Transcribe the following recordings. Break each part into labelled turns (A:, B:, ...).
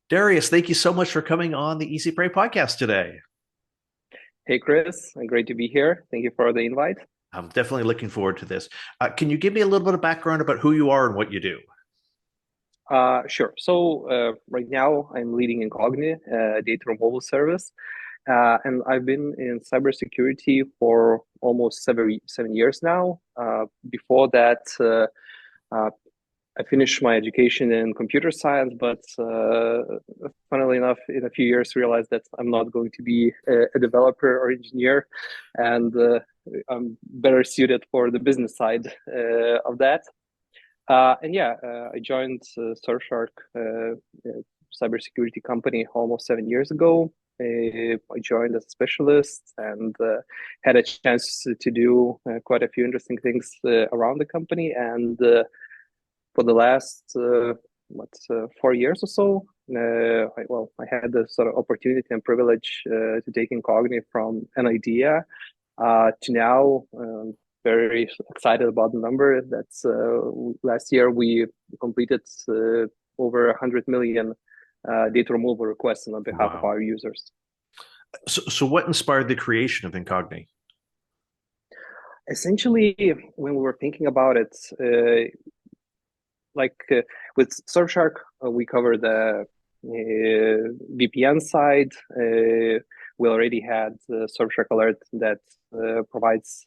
A: Darius, thank you so much for coming on the Easy Pray podcast today.
B: Hey, Chris, great to be here. Thank you for the invite.
A: I'm definitely looking forward to this. Can you give me a little bit of background about who you are and what you do?
B: Sure. Right now I'm leading Incogni, data removal service, and I've been in cybersecurity for almost 7 years now. Before that, uh, I finished my education in computer science, but funnily enough, in a few years, realized that I'm not going to be a developer or engineer, and I'm better suited for the business side of that. I joined Surfshark, a cybersecurity company, almost 7 years ago. I joined as a specialist and had a chance to do quite a few interesting things around the company. And for the last 4 years or so, I had the sort of opportunity and privilege to take Incogni from an idea to now. Very excited about the number. That's last year we completed over 100 million data removal requests on behalf of
A: Wow.
B: our users.
A: So what inspired the creation of Incogni?
B: Essentially, when we were thinking about it, like with Surfshark, we cover the VPN side. We already had Surfshark Alert that provides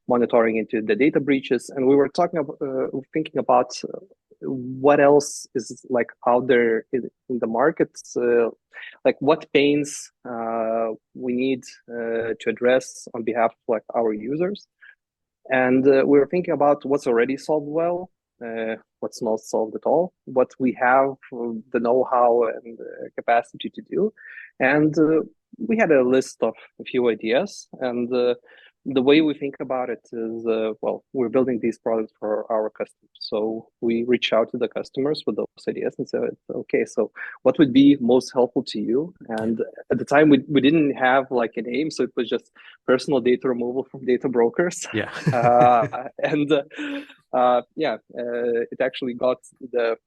B: monitoring into the data breaches, and we were thinking about what else is like out there in the market, like what pains we need to address on behalf of like our users. And we were thinking about what's already solved well, what's not solved at all, what we have the know-how and capacity to do. And we had a list of a few ideas. And the way we think about it is, we're building these products for our customers. So we reach out to the customers with those ideas and say, okay, so what would be most helpful to you? And at the time, we didn't have like a name. So it was just personal data removal from data brokers.
A: Yeah.
B: And it actually got the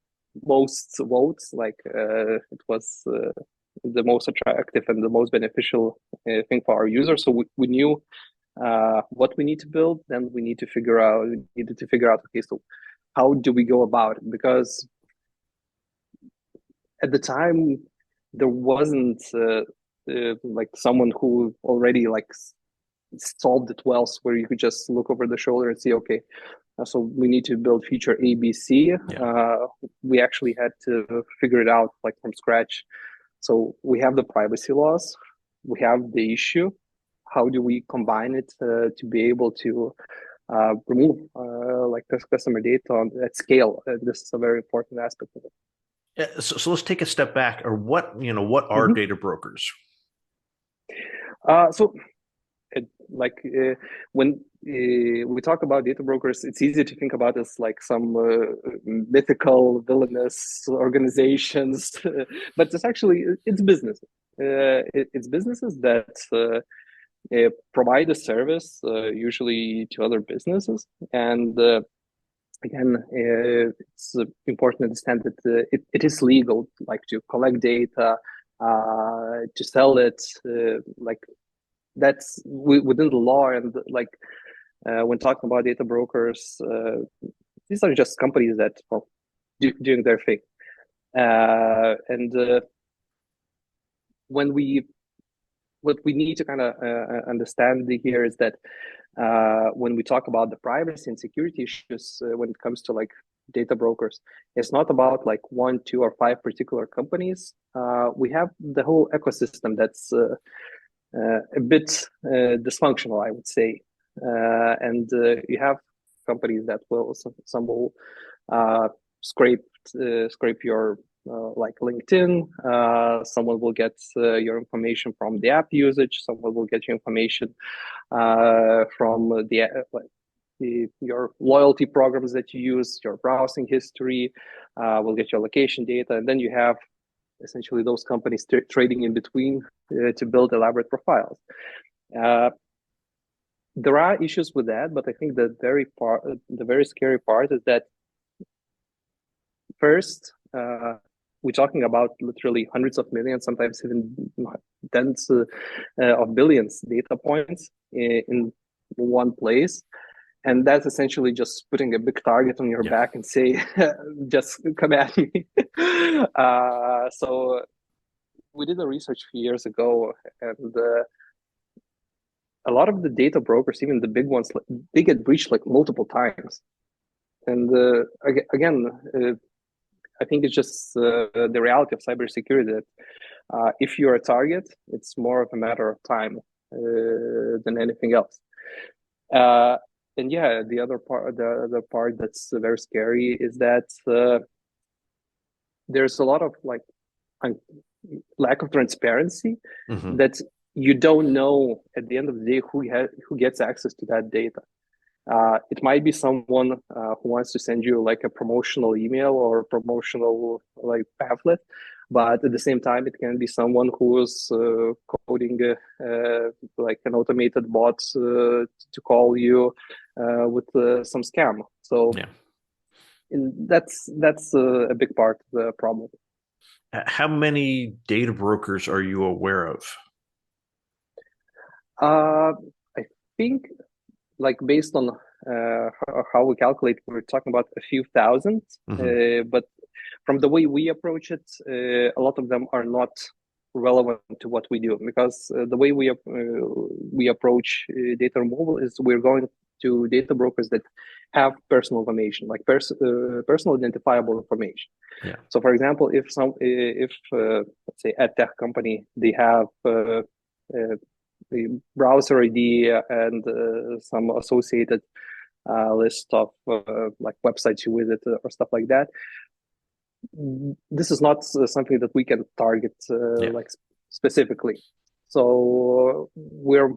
B: most votes. It was the most attractive and the most beneficial thing for our users. So we knew what we need to build. Then we needed to figure out, okay, so how do we go about it? Because at the time there wasn't like someone who already like solved it well, so where you could just look over the shoulder and see, okay, so we need to build feature ABC.
A: Yeah.
B: We actually had to figure it out like from scratch. So we have the privacy laws, we have the issue. How do we combine it to be able to remove like this customer data at scale? This is a very important aspect of it.
A: So let's take a step back. Or what are
B: Mhm.
A: data brokers?
B: So like when we talk about data brokers, it's easy to think about as like some mythical villainous organizations, but it's business. It's businesses that provide a service, usually to other businesses, and again, it's important to understand that it is legal, like to collect data, to sell it, like that's within the law. And like when talking about data brokers, these are just companies that doing their thing. And when we what we need to kind of understand here is that when we talk about the privacy and security issues, when it comes to like data brokers, it's not about like one, two, or five particular companies. We have the whole ecosystem that's a bit dysfunctional, I would say. And you have companies that some will uh, scrape scrape your like LinkedIn. Someone will get your information from the app usage. Someone will get your information from your loyalty programs that you use, your browsing history. Will get your location data, and then you have essentially those companies trading in between to build elaborate profiles. Uh, there are issues with that, but I think the very scary part is that first, we're talking about literally hundreds of millions, sometimes even tens of billions data points in one place. And that's essentially just putting a big target on your
A: Yeah.
B: back and say, just come at me. So we did a research a few years ago, and a lot of the data brokers, even the big ones, they get breached like multiple times. And again, I think it's just the reality of cybersecurity that if you're a target, it's more of a matter of time than anything else. And yeah, the other part that's very scary is that there's a lot of like lack of transparency
A: Mm-hmm.
B: that you don't know at the end of the day who gets access to that data. It might be someone who wants to send you like a promotional email or promotional like pamphlet, but at the same time, it can be someone who's coding like an automated bot to call you with some scam. So
A: Yeah.
B: that's a big part of the problem.
A: How many data brokers are you aware of?
B: I think like based on how we calculate, we're talking about a few thousand,
A: Mm-hmm.
B: but from the way we approach it, a lot of them are not relevant to what we do because the way we approach data removal is we're going to data brokers that have personal information, like personal identifiable information.
A: Yeah.
B: So, for example, if let's say a tech company, they have the browser ID and some associated list of like websites you visit or stuff like that. This is not something that we can target
A: Yeah.
B: like specifically. So we're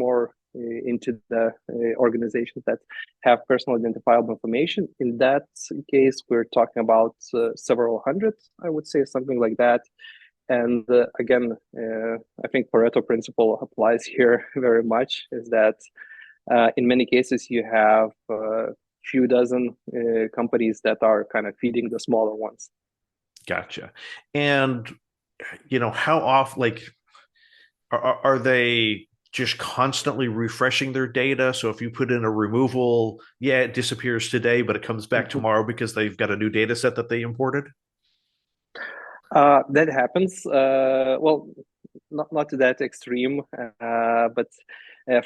B: more into the organizations that have personal identifiable information. In that case, we're talking about several hundred, I would say, something like that. And again, I think Pareto principle applies here very much, is that in many cases you have a few dozen companies that are kind of feeding the smaller ones.
A: Gotcha. And how off like are they just constantly refreshing their data? So if you put in a removal, yeah, it disappears today, but it comes back
B: Mhm.
A: tomorrow because they've got a new data set that they imported?
B: That happens. Well, not to that extreme, but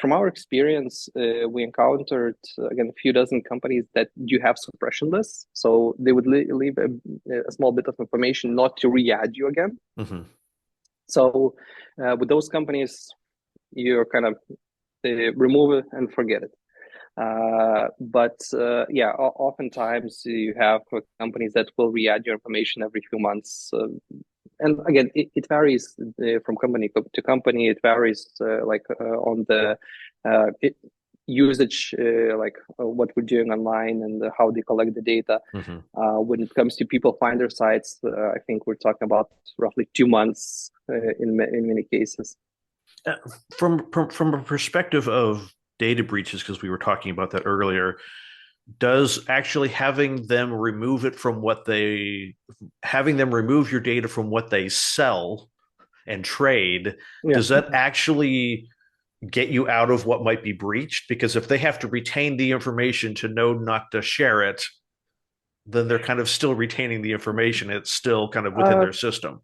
B: from our experience, we encountered again a few dozen companies that do have suppression lists. So they would leave a small bit of information not to re-add you again.
A: Mm-hmm.
B: So with those companies, you're kind of remove it and forget it. But yeah, oftentimes you have companies that will re-add your information every few months. And again, it varies from company to company. It varies on the usage, what we're doing online and how they collect the data.
A: Mm-hmm.
B: When it comes to people finder sites, I think we're talking about roughly 2 months in many cases.
A: Uh, from a perspective of data breaches, because we were talking about that earlier, does actually having them remove your data from what they sell and trade,
B: Yeah.
A: does that actually get you out of what might be breached? Because if they have to retain the information to know not to share it, then they're kind of still retaining the information. It's still kind of within
B: Uh,
A: their system.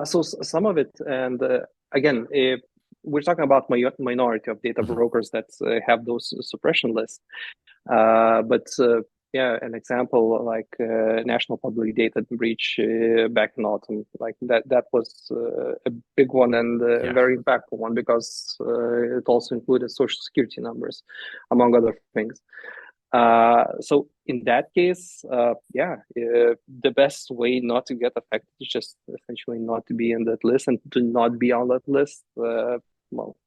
B: so some of it, and again, we're talking about minority of data
A: Mm-hmm.
B: brokers that have those suppression lists. But yeah, an example like national public data breach back in autumn, like that was a big one and a
A: Yeah.
B: very impactful one because it also included social security numbers, among other things. So in that case, yeah, the best way not to get affected is just essentially not to be in that list and to not be on that list. Well,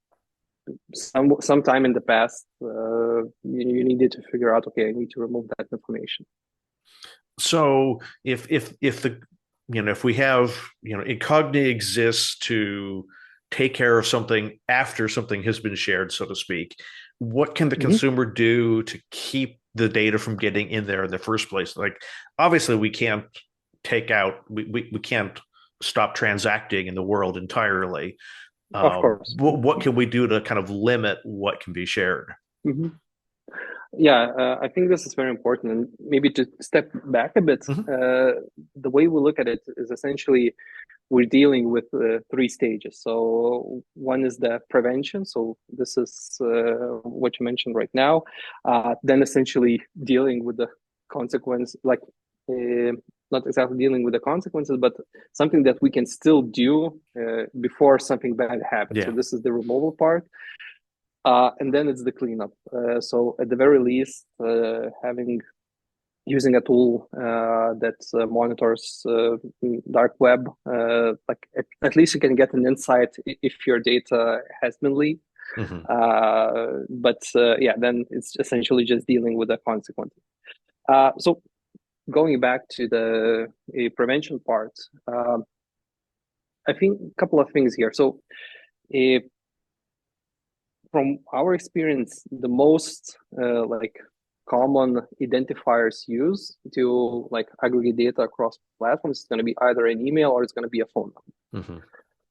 B: sometime in the past, you needed to figure out, okay, I need to remove that information.
A: So if we have Incogni exists to take care of something after something has been shared, so to speak, what can the
B: Mhm.
A: consumer do to keep the data from getting in there in the first place? Like, obviously, we can't take out, we can't stop transacting in the world entirely.
B: Of course.
A: What can we do to kind of limit what can be shared?
B: Mhm. Yeah, I think this is very important. And maybe to step back a bit,
A: Mm-hmm.
B: the way we look at it is essentially we're dealing with three stages. So one is the prevention. So this is what you mentioned right now. Then essentially dealing with the consequence, like uh, not exactly dealing with the consequences, but something that we can still do before something bad happens. So
A: Yeah.
B: this is the removal part. And then it's the cleanup. So at the very least, having using a tool that monitors dark web, like at least you can get an insight if your data has been leaked.
A: Mm-hmm.
B: But yeah, then it's essentially just dealing with the consequences. So going back to the prevention part, I think a couple of things here. So uh, from our experience, the most like common identifiers used to like aggregate data across platforms is going to be either an email or it's going to be a phone number.
A: Mm-hmm.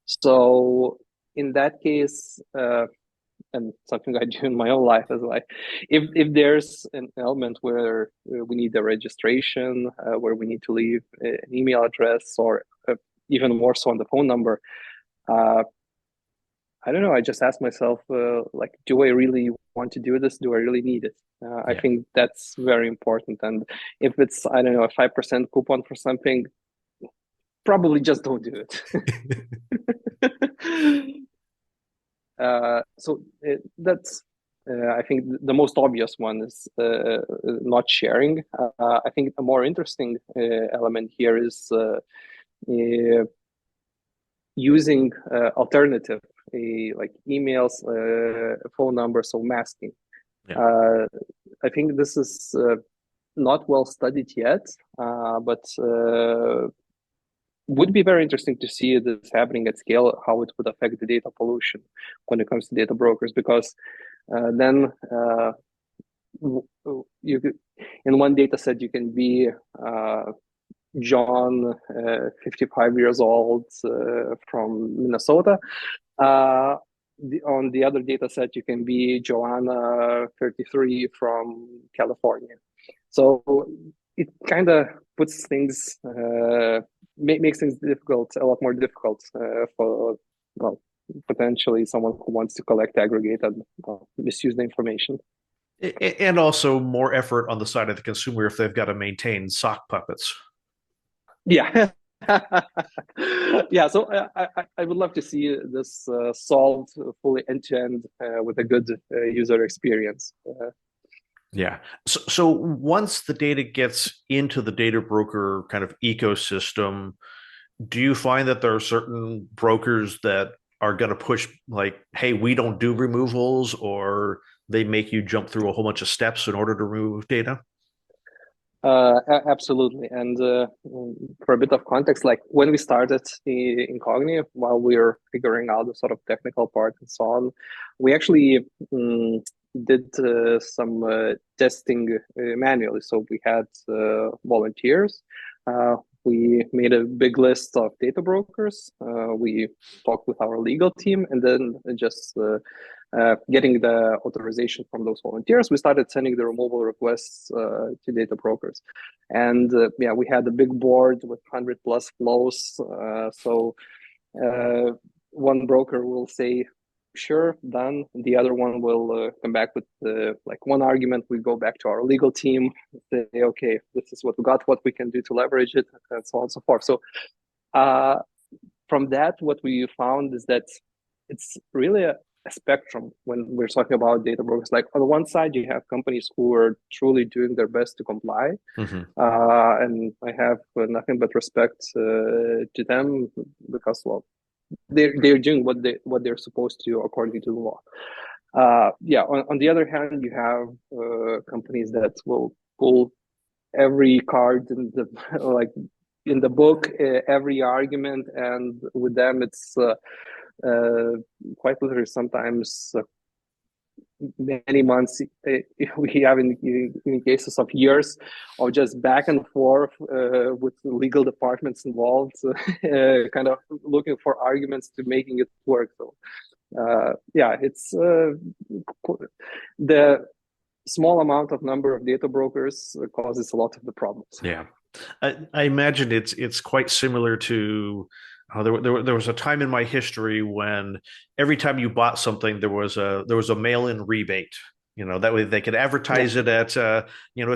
B: So in that case, and something I do in my own life is like, if there's an element where we need a registration, where we need to leave an email address, or even more so on the phone number, uh, I don't know. I just ask myself, like, do I really want to do this? Do I really need it? I
A: Yeah.
B: think that's very important. And if it's, I don't know, a 5% coupon for something, probably just don't do it. That's, I think, the most obvious one is not sharing. I think a more interesting element here is uh, using alternative, like emails, phone numbers, so masking.
A: Yeah.
B: Uh, I think this is not well studied yet, but would be very interesting to see this happening at scale, how it would affect the data pollution when it comes to data brokers, because then you could, in one data set, you can be John, 55 years old, from Minnesota. On the other data set, you can be Joanna, 33, from California. So it kind of puts things, makes things difficult, a lot more difficult for, well, potentially someone who wants to collect, aggregate, and misuse the information.
A: And also more effort on the side of the consumer if they've got to maintain sock puppets.
B: Yeah. Yeah, so I would love to see this solved fully end to end with a good user experience.
A: Yeah. So once the data gets into the data broker kind of ecosystem, do you find that there are certain brokers that are going to push like, hey, we don't do removals, or they make you jump through a whole bunch of steps in order to remove data?
B: Absolutely. And for a bit of context, like when we started Incogni, while we were figuring out the sort of technical part and so on, we actually did some testing manually. So we had volunteers. We made a big list of data brokers. We talked with our legal team, and then just getting the authorization from those volunteers, we started sending the removal requests to data brokers. And yeah, we had a big board with 100 plus flows. So one broker will say, sure, done. The other one will come back with like one argument. We go back to our legal team, say, okay, this is what we got, what we can do to leverage it, and so on and so forth. So uh, from that, what we found is that it's really a spectrum when we're talking about data brokers. Like on the one side, you have companies who are truly doing their best to comply,
A: Mm-hmm.
B: and I have nothing but respect to them because, well, they're doing what they're supposed to according to the law. Yeah. On the other hand, you have companies that will pull every card in the like in the book, every argument, and with them, it's uh, quite literally sometimes many months. We have in cases of years of just back and forth with legal departments involved, kind of looking for arguments to making it work. So yeah, it's the small amount of number of data brokers causes a lot of the problems.
A: Yeah. I imagine it's quite similar to there was a time in my history when every time you bought something there was a mail-in rebate. That way they could
B: Yeah.
A: advertise it at it's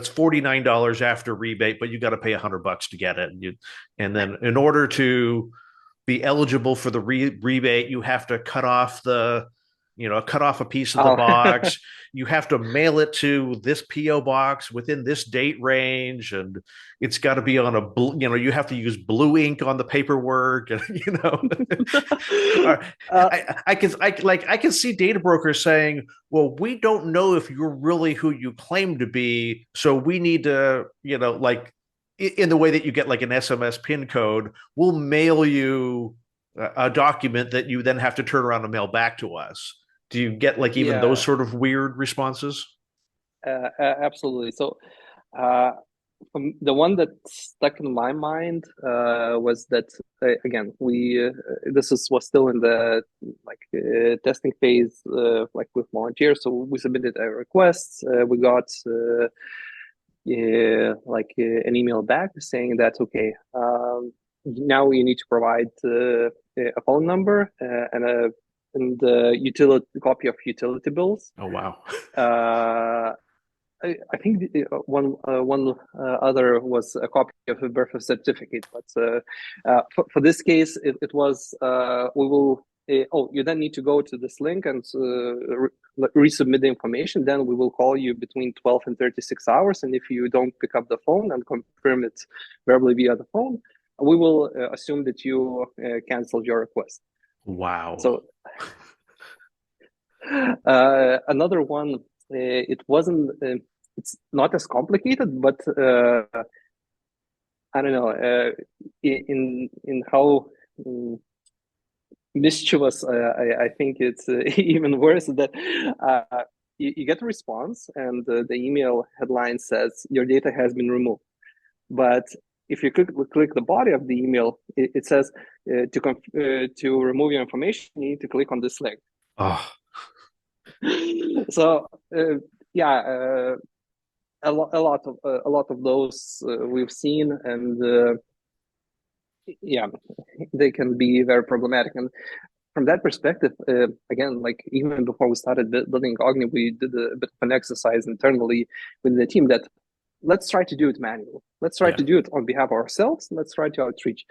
A: $49 after rebate, but you got to pay $100 to get it. And then in order to be eligible for the rebate, you have to cut off a piece of the
B: Oh,
A: box. You have to mail it to this PO box within this date range, and it's got to be on a you have to use blue ink on the paperwork.
B: uh,
A: I can see data brokers saying, "Well, we don't know if you're really who you claim to be, so we need to, like." In the way that you get like an SMS PIN code, we'll mail you a document that you then have to turn around and mail back to us. Do you get like even those
B: yeah,
A: sort of weird responses?
B: absolutely. So, uh, the one that stuck in my mind was that again we was still in the testing phase, like with volunteers. So we submitted our requests. We got an email back saying that okay, now you need to provide a phone number and utility copy of utility bills.
A: Oh wow.
B: Uh, I think one other was a copy of a birth certificate, but for this case, it was we will. You then need to go to this link and resubmit the information. Then we will call you between 12 and 36 hours. And if you don't pick up the phone and confirm it verbally via the phone, we will assume that you canceled your request.
A: Wow.
B: So another one, it wasn't. It's not as complicated, but I don't know. In how mischievous I think it's even worse that you get a response and the email headline says your data has been removed, but if you click the body of the email, it says to remove your information, you need to click on this link.
A: Oh,
B: So yeah, a lot of those we've seen, and yeah, they can be very problematic. And from that perspective, again, like even before we started building Incogni, we did a bit of an exercise internally with the team that let's try to do it manually. Let's try
A: yeah.
B: to do it on behalf of ourselves. Let's try to outreach.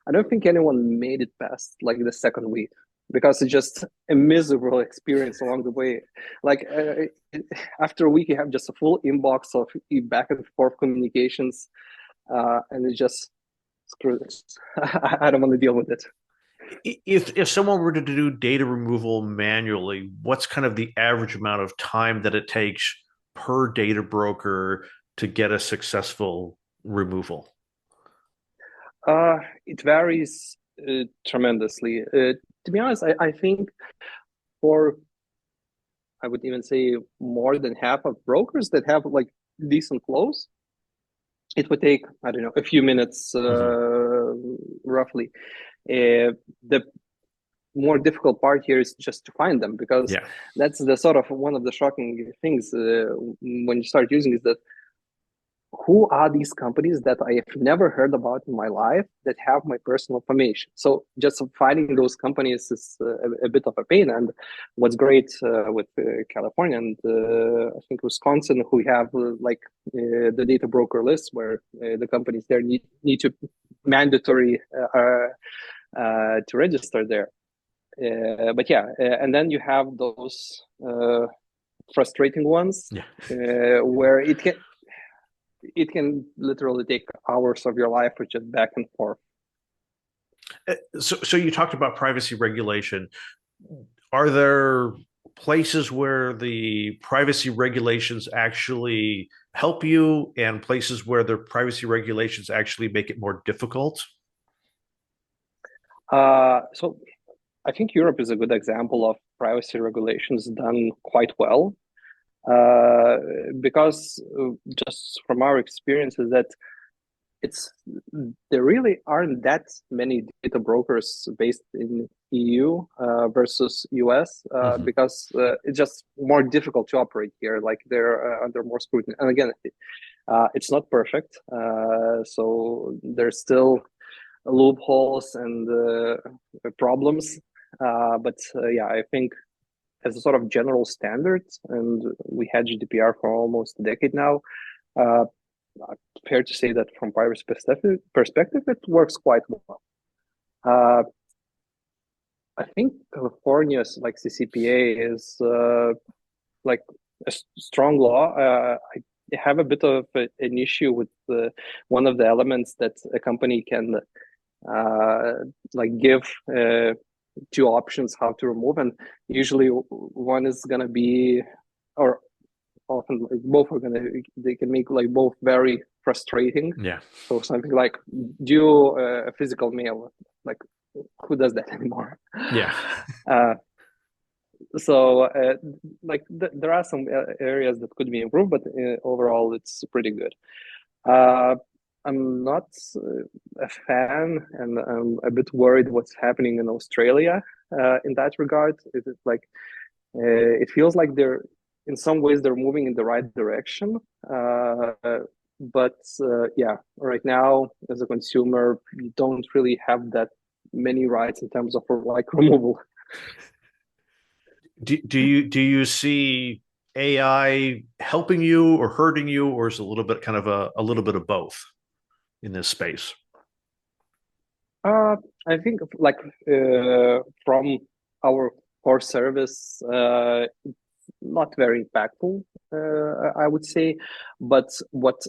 B: I don't think anyone made it past like the second week because it's just a miserable experience along the way. Like after a week, you have just a full inbox of back and forth communications, and it's just screw this. I don't want to deal with it.
A: If someone were to do data removal manually, what's kind of the average amount of time that it takes per data broker to get a successful removal?
B: It varies tremendously. To be honest, I think for I would even say more than half of brokers that have like decent flows, it would take I don't know a few minutes
A: Mm-hmm.
B: roughly. The more difficult part here is just to find them because
A: Yeah.
B: that's the sort of one of the shocking things when you start using is that who are these companies that I have never heard about in my life that have my personal information? So just finding those companies is a bit of a pain. And what's great with California and I think Wisconsin, who have the data broker list where the companies there need to mandatory to register there. But yeah, and then you have those frustrating ones
A: Yeah.
B: where it can literally take hours of your life, which is back and forth.
A: So you talked about privacy regulation. Are there places where the privacy regulations actually help you and places where the privacy regulations actually make it more difficult?
B: So I think Europe is a good example of privacy regulations done quite well. uh, because just from our experiences that it's there really aren't that many data brokers based in EU versus US
A: Hmm.
B: because it's just more difficult to operate here. Like they're under more scrutiny. And again, it's not perfect, so there's still loopholes and problems. But yeah, I think as a sort of general standard, and we had GDPR for almost a decade now. Uh, Fair to say that from privacy perspective, it works quite well. Uh, I think California's like CCPA is like a strong law. I have a bit of an issue with one of the elements that a company can uh, like give two options how to remove, and usually one is gonna be, or often like both are gonna, they can make like both very frustrating.
A: Yeah.
B: So something like do a physical mail, like who does that anymore?
A: Yeah.
B: Uh, so like there are some areas that could be improved, but overall it's pretty good. Uh, I'm not a fan, and I'm a bit worried what's happening in Australia in that regard. It is like it feels like they're in some ways they're moving in the right direction, uh, but yeah, right now as a consumer, you don't really have that many rights in terms of like removal.
A: Do you see AI helping you or hurting you, or is it a little bit kind of a little bit of both in this space?
B: Uh, I think like from our core service, not very impactful, I would say. But what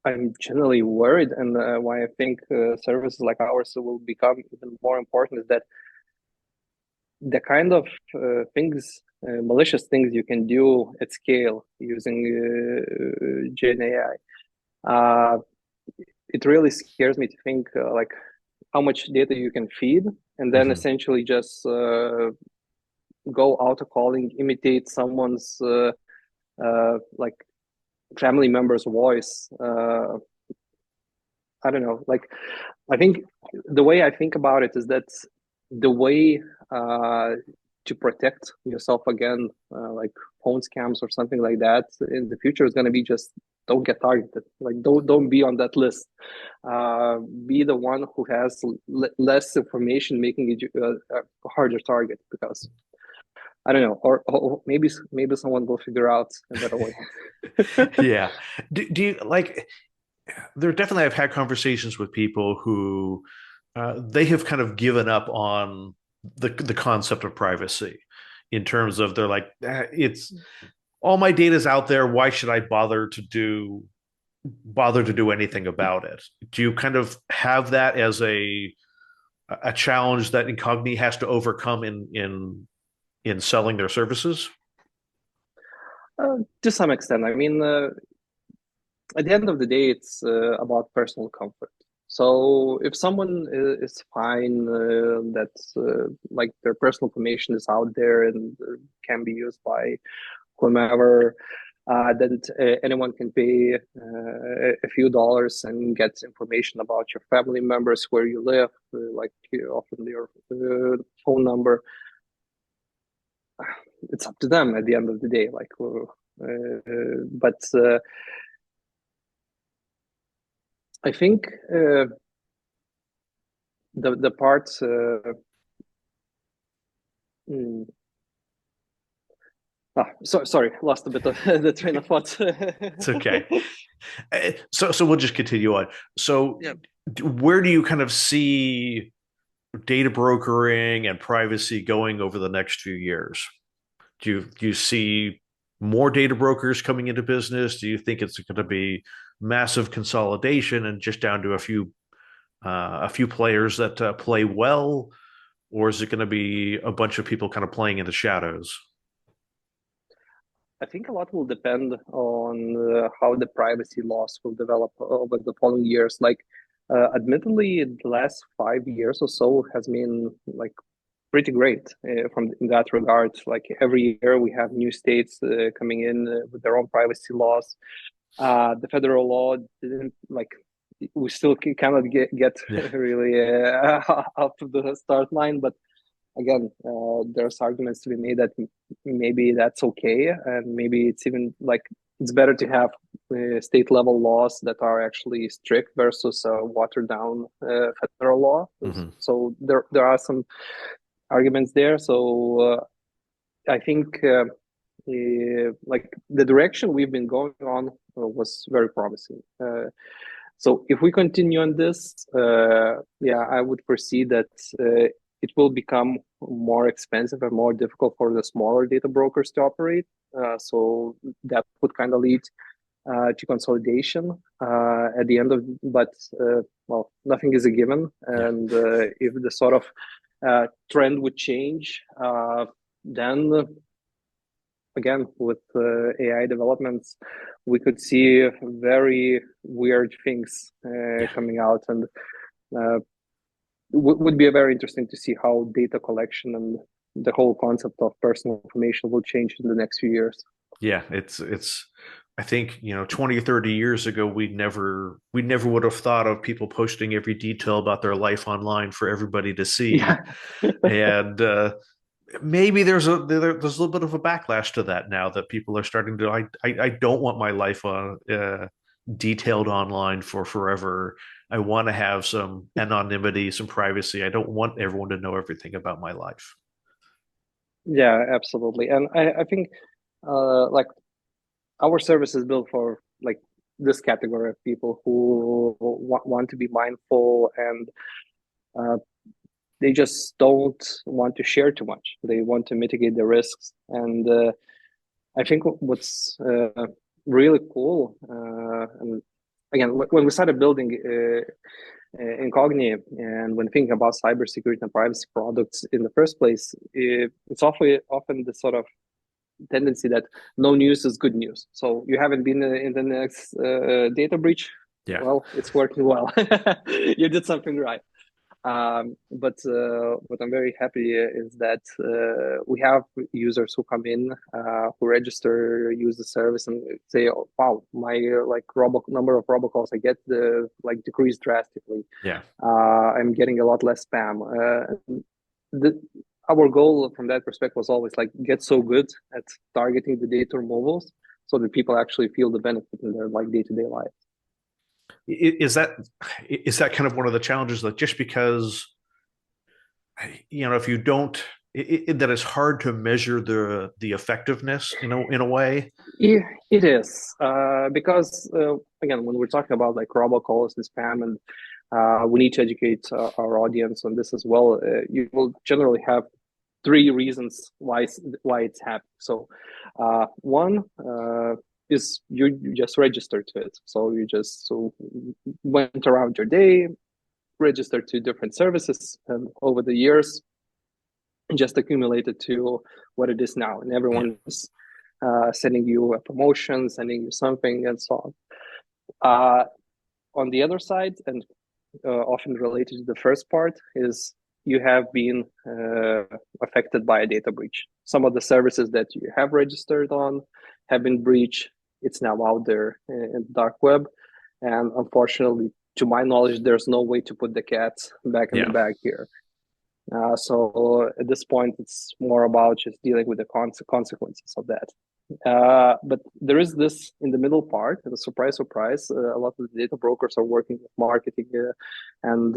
B: I'm generally worried, and why I think services like ours will become even more important, is that the kind of malicious things you can do at scale using Gen AI, it really scares me to think like how much data you can feed, and then
A: Hmm.
B: essentially just go auto calling, imitate someone's like family member's voice. I don't know. Like, I think the way I think about it is that the way to protect yourself again, like phone scams or something like that in the future is going to be just don't get targeted. Like, don't be on that list. Be the one who has less information, making it a harder target because I don't know, or maybe someone will figure out a better way.
A: Yeah. Do you like? There definitely I've had conversations with people who they have kind of given up on the concept of privacy in terms of they're like it's all my data's out there. Why should I bother to do anything about it? Do you kind of have that as a challenge that Incogni has to overcome in selling their services?
B: To some extent, I mean, at the end of the day, it's about personal comfort. So if someone is fine that like their personal information is out there and can be used by whomever, then anyone can pay a few dollars and get information about your family members, where you live, like often your phone number. It's up to them at the end of the day. Like, but I think the part. Mm, sorry, lost a bit of the train of thought.
A: It's okay. So we'll just continue on. So
B: Yeah.
A: where do you kind of see data brokering and privacy going over the next few years? Do you see more data brokers coming into business? Do you think it's going to be massive consolidation and just down to a few players that play well, or is it going to be a bunch of people kind of playing in the shadows?
B: I think a lot will depend on how the privacy laws will develop over the following years. Like, admittedly, the last 5 years or so has been like pretty great from in that regard. Like every year, we have new states coming in with their own privacy laws. The federal law didn't like. We still cannot get
A: Yeah.
B: really up to the start line, but again, there's arguments to be made that maybe that's okay, and maybe it's even like it's better to have state level laws that are actually strict versus watered down federal law.
A: Hmm.
B: So there are some arguments there. So I think like the direction we've been going on was very promising. So if we continue on this, yeah, I would foresee that it will become more expensive and more difficult for the smaller data brokers to operate. So that would kind of lead to consolidation at the end of, but well, nothing is a given.
A: Yeah.
B: And if the sort of trend would change, then again, with AI developments, we could see very weird things
A: Yeah.
B: coming out, and uh, would be very interesting to see how data collection and the whole concept of personal information will change in the next few years.
A: Yeah. It's I think, 20 or 30 years ago, we never would have thought of people posting every detail about their life online for everybody to see.
B: Yeah.
A: And maybe there's a little bit of a backlash to that now that people are starting to I don't want my life detailed online for forever. I want to have some anonymity, some privacy. I don't want everyone to know everything about my life.
B: Yeah, absolutely. And I think like our service is built for like this category of people who want to be mindful, and uh, they just don't want to share too much. They want to mitigate the risks. And I think what's really cool, and again, when we started building Incogni, and when thinking about cybersecurity and privacy products in the first place, it's often the sort of tendency that no news is good news. So you haven't been in the next data breach.
A: Yeah.
B: Well, it's working well. You did something right. But what I'm very happy is that we have users who come in, who register, use the service, and say, "Oh, wow, my like number of robocalls I get like decreased drastically.
A: Yeah.
B: I'm getting a lot less spam." The, our goal from that perspective was always like get so good at targeting the data removals so that people actually feel the benefit in their like day-to-day life.
A: Is that kind of one of the challenges, that just because if you don't that it's hard to measure the effectiveness in a way.
B: Yeah, it is because again, when we're talking about like robocalls and spam, and we need to educate our audience on this as well. You will generally have three reasons why it's happening. So, one is you just registered to it. So you just went around your day, registered to different services, and over the years, just accumulated to what it is now, and
A: Yeah.
B: everyone is sending you a promotion, sending you something, and so on. Uh, on the other side, and often related to the first part, is you have been affected by a data breach. Some of the services that you have registered on have been breached. It's now out there in the dark web. And unfortunately, to my knowledge, there's no way to put the cat back in the
A: Yeah.
B: bag here. So at this point, it's more about just dealing with the consequences of that. But there is this in the middle part, and surprise, surprise, a lot of the data brokers are working with marketing, and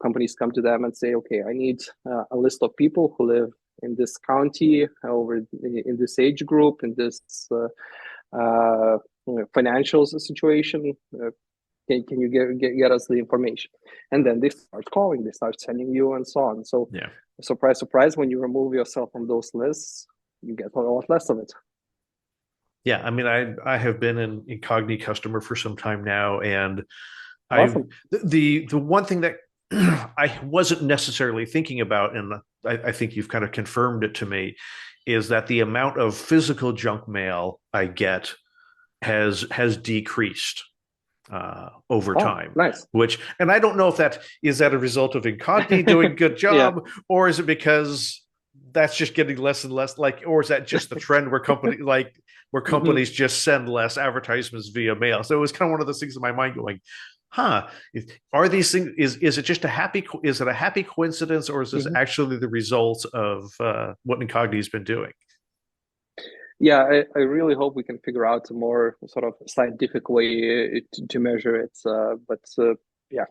B: companies come to them and say, okay, I need a list of people who live in this county, over in this age group, in this financial situation. Can you get us the information? And then they start calling, they start sending you, and so on. So,
A: Yeah.
B: surprise, surprise, when you remove yourself from those lists, you get a lot less of it.
A: Yeah. I mean, I have been an Incogni customer for some time now, and I
B: Awesome.
A: the one thing that I wasn't necessarily thinking about, and I think you've kind of confirmed it to me, is that the amount of physical junk mail I get has decreased. over
B: Oh,
A: time.
B: nice.
A: Which, and I don't know if that is that a result of Incogni doing a good
B: Yeah.
A: job, or is it because that's just getting less and less like, or is that just the trend where
B: Mhm.
A: companies just send less advertisements via mail? So it was kind of one of those things in my mind going, huh, are these things, is it just a is it a happy coincidence, or is this
B: Mhm.
A: actually the result of what Incogni's been doing?
B: Yeah, I really hope we can figure out a more sort of scientific way to measure it. But yeah,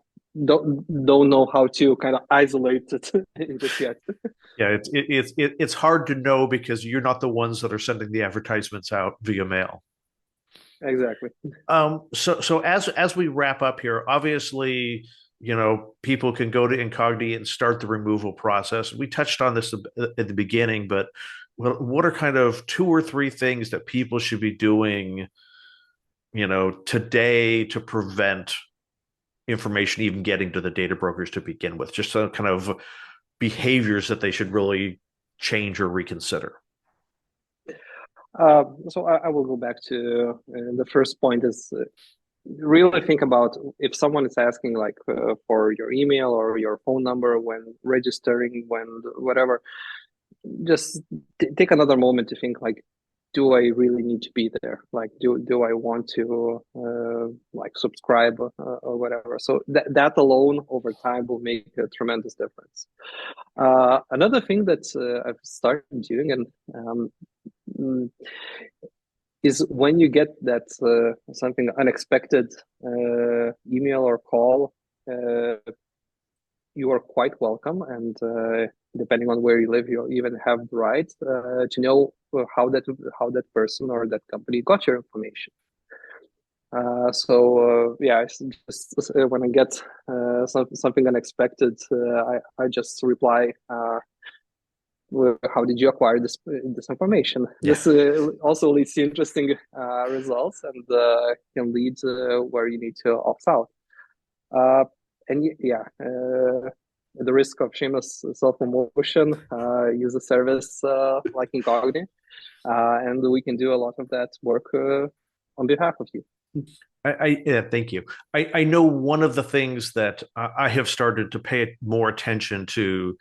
B: don't know how to kind of isolate it in just yet.
A: Yeah, it's hard to know because you're not the ones that are sending the advertisements out via mail.
B: Exactly.
A: So as we wrap up here, obviously, people can go to Incogni and start the removal process. We touched on this at the beginning, but what are kind of two or three things that people should be doing, today to prevent information even getting to the data brokers to begin with? Just some kind of behaviors that they should really change or reconsider.
B: So I will go back to the first point is really think about if someone is asking like for your email or your phone number when registering, when whatever, just take another moment to think like, do I really need to be there? Like, do I want to like subscribe or whatever? So that alone over time will make a tremendous difference. Another thing that I've started doing and mm, is when you get that something unexpected email or call, uh, you are quite welcome, and depending on where you live, you even have the right to know how that person or that company got your information. So yeah, it's just when I get something unexpected, I just reply. Well, how did you acquire this information?
A: Yeah.
B: This also leads to interesting results and can lead where you need to opt out. Uh, and yeah, at the risk of shameless self promotion, use a service like Incogni, and we can do a lot of that work on behalf of you.
A: Yeah, thank you. I know one of the things that I have started to pay more attention to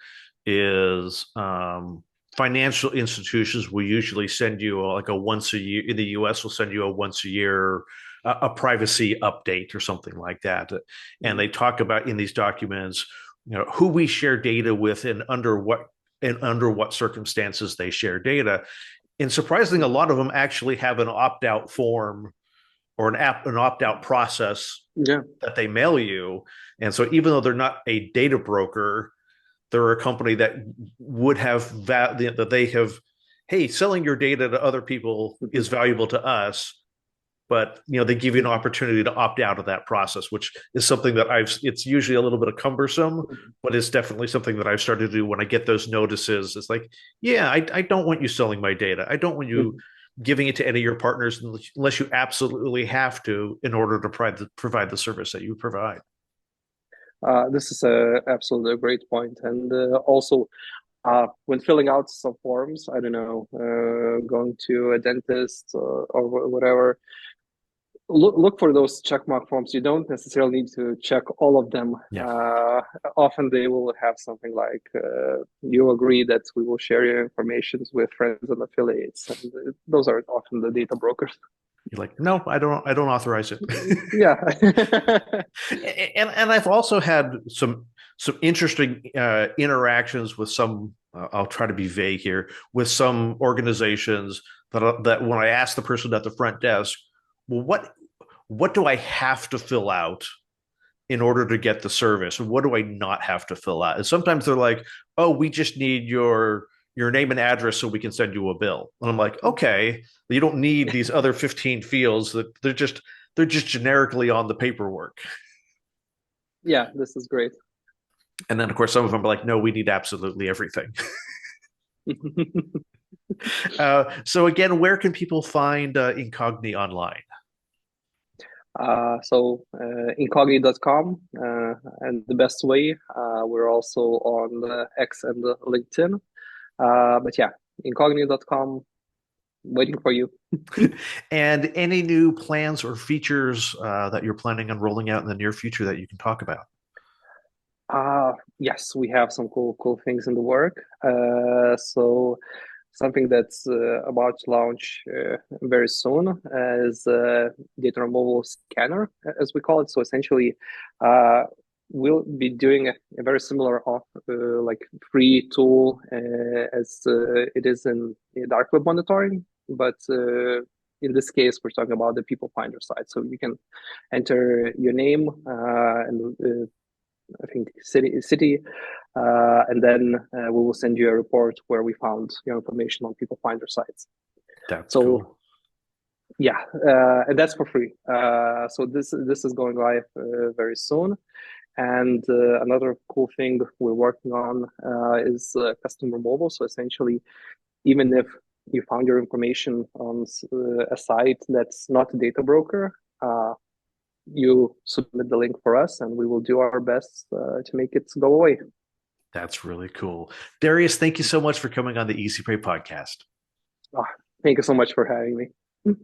A: is financial institutions will usually send you like a once a year in the US will send you a once a year a privacy update or something like that. And
B: Mhm.
A: they talk about in these documents, who we share data with and under what circumstances they share data. And surprisingly, a lot of them actually have an opt-out form or an opt-out process
B: Yeah.
A: that they mail you. And so even though they're not a data broker, they're a company that would have that they have, hey, selling your data to other people
B: Mhm.
A: is valuable to us, but they give you an opportunity to opt out of that process, which is something that it's usually a little bit of cumbersome, but it's definitely something that I've started to do when I get those notices. It's like, yeah, I don't want you selling my data. I don't want you
B: Mhm.
A: giving it to any of your partners unless you absolutely have to in order to provide the service that you provide.
B: This is absolutely a great point, and also when filling out some forms, I don't know, going to a dentist or whatever, look for those checkmark forms. You don't necessarily need to check all of them.
A: Yeah.
B: Often they will have something like, you agree that we will share your information with friends and affiliates. And those are often the data brokers.
A: You're like, no, I don't authorize it.
B: Yeah.
A: And I've also had some interesting interactions with some. I'll try to be vague here with some organizations that when I ask the person at the front desk, well, what do I have to fill out in order to get the service, and what do I not have to fill out? And sometimes they're like, oh, we just need your name and address so we can send you a bill. And I'm like, okay, you don't need these other 15 fields that they're just generically on the paperwork.
B: Yeah, this is great.
A: And then of course some of them are like, no, we need absolutely everything. So again, where can people find Incogni online?
B: Incogni.com, and the best way, we're also on X and LinkedIn. But yeah, incogni.com, waiting for you.
A: And any new plans or features that you're planning on rolling out in the near future that you can talk about?
B: Yes, we have some cool things in the work. So something that's about to launch very soon is data removal scanner, as we call it. So essentially, uh, we'll be doing a very similar like free tool as it is in dark web monitoring, but in this case, we're talking about the people finder side. So you can enter your name and I think city, and then we will send you a report where we found your information on people finder sites.
A: That's
B: So
A: cool.
B: yeah, and that's for free. So this is going live very soon. And another cool thing we're working on is custom removal. So essentially, even if you found your information on a site that's not a data broker, you submit the link for us, and we will do our best to make it go away.
A: That's really cool. Darius, thank you so much for coming on the Easy Pray podcast.
B: Ah, thank you so much for having me.